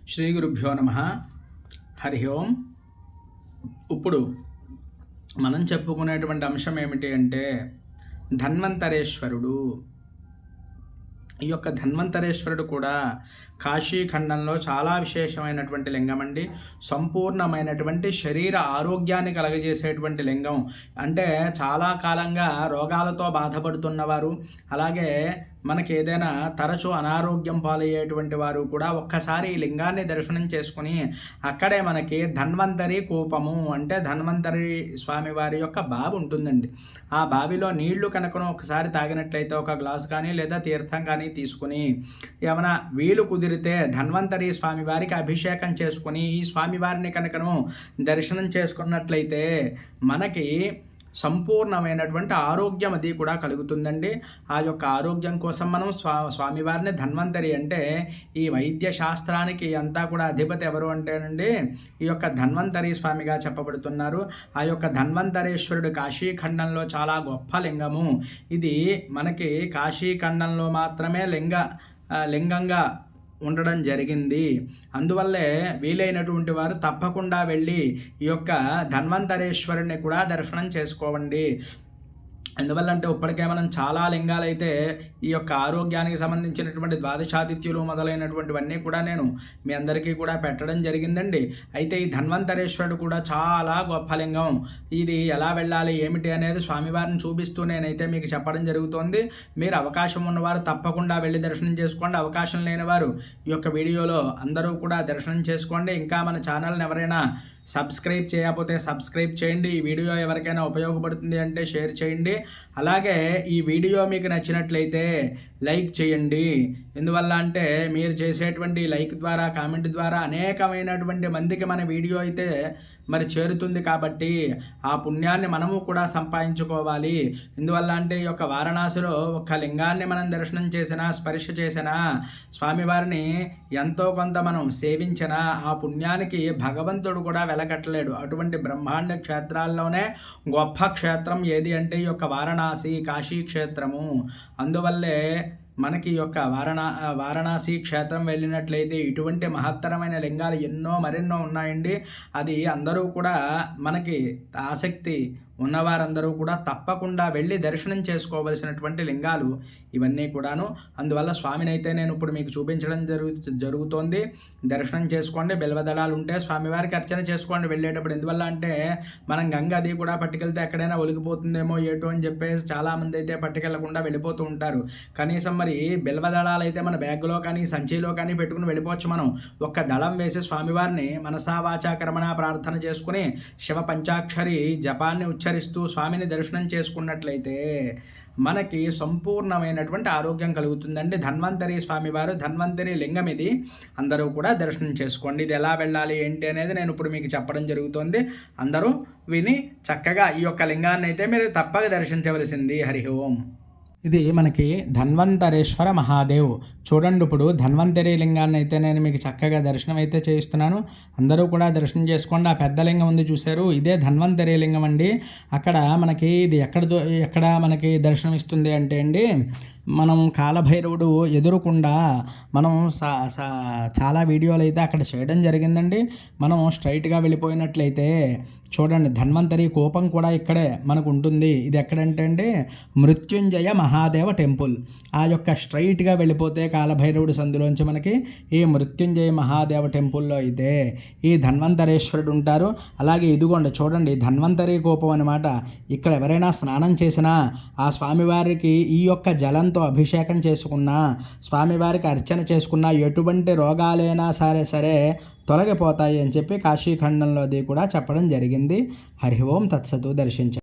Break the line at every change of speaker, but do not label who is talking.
శ్రీ గురుభ్యో నమ. హరి ఓం. ఇప్పుడు మనం చెప్పుకునేటువంటి అంశం ఏమిటి అంటే ధన్వంతరేశ్వరుడు. ఈ యొక్క ధన్వంతరేశ్వరుడు కూడా కాశీఖండంలో చాలా విశేషమైనటువంటి లింగం అండి. సంపూర్ణమైనటువంటి శరీర ఆరోగ్యాన్ని కలగజేసేటువంటి లింగం. అంటే చాలా కాలంగా రోగాలతో బాధపడుతున్నవారు, అలాగే మనకి ఏదైనా తరచూ అనారోగ్యం పాలయ్యేటువంటి వారు కూడా ఒక్కసారి ఈ లింగాన్ని దర్శనం చేసుకుని అక్కడే మనకి ధన్వంతరి కూపము అంటే ధన్వంతరి స్వామి వారి యొక్క బావి ఉంటుందండి. ఆ బావిలో నీళ్లు కనుకను ఒకసారి తాగినట్లయితే ఒక గ్లాసు కానీ లేదా తీర్థం కానీ తీసుకుని ఏమైనా వీలు కుదిరితే ధన్వంతరి స్వామి వారికి అభిషేకం చేసుకుని ఈ స్వామివారిని కనుకను దర్శనం చేసుకున్నట్లయితే మనకి సంపూర్ణమైనటువంటి ఆరోగ్యం అది కూడా కలుగుతుందండి. ఆ యొక్క ఆరోగ్యం కోసం మనం స్వామివారిని ధన్వంతరి అంటే ఈ వైద్య శాస్త్రానికి అంతా కూడా అధిపతి ఎవరు అంటేనండి ఈ యొక్క ధన్వంతరి స్వామిగా చెప్పబడుతున్నారు. ఆ యొక్క ధన్వంతరేశ్వరుడు కాశీఖండంలో చాలా గొప్ప లింగము. ఇది మనకి కాశీఖండంలో మాత్రమే లింగంగా ఉండడం జరిగింది. అందువల్లే వీలైనటువంటి వారు తప్పకుండా వెళ్ళి ఈ యొక్క ధన్వంతరేశ్వరుని కూడా దర్శనం చేసుకోవండి. ఎందువల్లంటే ఇప్పటికే మనం చాలా లింగాలు అయితే ఈ యొక్క ఆరోగ్యానికి సంబంధించినటువంటి ద్వాదశాదిత్యులు మొదలైనటువంటివన్నీ కూడా నేను మీ అందరికీ కూడా పెట్టడం జరిగిందండి. అయితే ఈ ధన్వంతరేశ్వరుడు కూడా చాలా గొప్ప లింగం. ఇది ఎలా వెళ్ళాలి ఏమిటి అనేది స్వామివారిని చూపిస్తూ నేనైతే మీకు చెప్పడం జరుగుతోంది. మీరు అవకాశం ఉన్నవారు తప్పకుండా వెళ్ళి దర్శనం చేసుకోండి. అవకాశం లేనివారు ఈ యొక్క వీడియోలో అందరూ కూడా దర్శనం చేసుకోండి. ఇంకా మన ఛానల్ని ఎవరైనా సబ్స్క్రైబ్ చేయకపోతే సబ్స్క్రైబ్ చేయండి. ఈ వీడియో ఎవరికైనా ఉపయోగపడుతుంది అంటే షేర్ చేయండి. అలాగే ఈ వీడియో మీకు నచ్చినట్లయితే లైక్ చేయండి. ఎందువల్ల అంటే మీరు చేసేటువంటి లైక్ ద్వారా కామెంట్ ద్వారా అనేకమైనటువంటి మందికి మన వీడియో అయితే మరి చేరుతుంది. కాబట్టి ఆ పుణ్యాన్ని మనము కూడా సంపాదించుకోవాలి. ఎందువల్ల అంటే ఈ యొక్క వారణాసిలో ఒక లింగాన్ని మనం దర్శనం చేసినా స్పర్శ చేసినా స్వామివారిని ఎంతో కొంత మనం సేవించినా ఆ పుణ్యానికి భగవంతుడు కూడా వెలకట్టలేడు. అటువంటి బ్రహ్మాండ క్షేత్రాల్లోనే గొప్ప క్షేత్రం ఏది అంటే ఈ యొక్క వారణాసి కాశీ క్షేత్రము. అందువల్లే మనకి యొక్క వారణాసి క్షేత్రం వెళ్ళినట్లయితే ఇటువంటి మహత్తరమైన లింగాలు మరెన్నో ఉన్నాయండి. అది అందరూ కూడా మనకి ఆసక్తి ఉన్నవారందరూ కూడా తప్పకుండా వెళ్ళి దర్శనం చేసుకోవలసినటువంటి లింగాలు ఇవన్నీ కూడాను. అందువల్ల స్వామిని అయితే నేను ఇప్పుడు మీకు చూపించడం జరుగుతోంది. దర్శనం చేసుకోండి. బిల్వదళాలు ఉంటే స్వామివారికి అర్చన చేసుకోండి వెళ్ళేటప్పుడు. ఎందువల్ల అంటే మనం గంగ అది కూడా పట్టుకెళ్తే ఎక్కడైనా ఒలిగిపోతుందేమో ఏటో అని చెప్పేసి చాలామంది అయితే పట్టుకెళ్లకుండా వెళ్ళిపోతూ ఉంటారు. కనీసం మరి బిల్వదళాలు అయితే మన బ్యాగ్లో కానీ సంచిలో కానీ పెట్టుకుని వెళ్ళిపోవచ్చు. మనం ఒక్క దళం వేసి స్వామివారిని మనసా వాచా కర్మణ ప్రార్థన చేసుకుని శివ పంచాక్షరి జపాన్ని ఉచ్చరిస్తూ స్వామిని దర్శనం చేసుకున్నట్లయితే మనకి సంపూర్ణమైనటువంటి ఆరోగ్యం కలుగుతుందండి. ధన్వంతరి స్వామివారు ధన్వంతరి లింగం ఇది. అందరూ కూడా దర్శనం చేసుకోండి. ఇది ఎలా వెళ్ళాలి ఏంటి అనేది నేను ఇప్పుడు మీకు చెప్పడం జరుగుతుంది. అందరూ విని చక్కగా ఈ యొక్క లింగాన్ని అయితే మీరు తప్పక దర్శించవలసింది. హరి ఓం. ఇది మనకి ధన్వంతరేశ్వర మహాదేవ్. చూడండి, ఇప్పుడు ధన్వంతరి లింగాన్ని అయితే నేను మీకు చక్కగా దర్శనం అయితే చేయిస్తున్నాను. అందరూ కూడా దర్శనం చేసుకోండి. ఆ పెద్ద లింగం ఉంది చూశారు, ఇదే ధన్వంతరి లింగం అండి. అక్కడ మనకి ఇది ఎక్కడ మనకి దర్శనం ఇస్తుంది అంటే అండి మనం కాలభైరవుడు ఎదురుకుండా మనం చాలా వీడియోలు అయితే అక్కడ చేయడం జరిగిందండి. మనం స్ట్రైట్గా వెళ్ళిపోయినట్లయితే చూడండి ధన్వంతరి కోపం కూడా ఇక్కడే మనకు ఉంటుంది. ఇది ఎక్కడంటే అండి మృత్యుంజయ మహాదేవ టెంపుల్. ఆ యొక్క స్ట్రైట్గా వెళ్ళిపోతే కాలభైరవుడు సందులోంచి మనకి ఈ మృత్యుంజయ మహాదేవ టెంపుల్లో అయితే ఈ ధన్వంతరేశ్వరుడు ఉంటారు. అలాగే ఇదిగోండి చూడండి ధన్వంతరి కోపం అనమాట. ఇక్కడ ఎవరైనా స్నానం చేసినా ఆ స్వామివారికి ఈ యొక్క జలంతో అభిషేకం చేసుకున్నా స్వామివారికి అర్చన చేసుకున్నా ఎటువంటి రోగాలైనా సరే తొలగిపోతాయి అని చెప్పి కాశీఖండంలో అది కూడా చెప్పడం జరిగింది. హరి ఓం తత్సతు. దర్శించండి.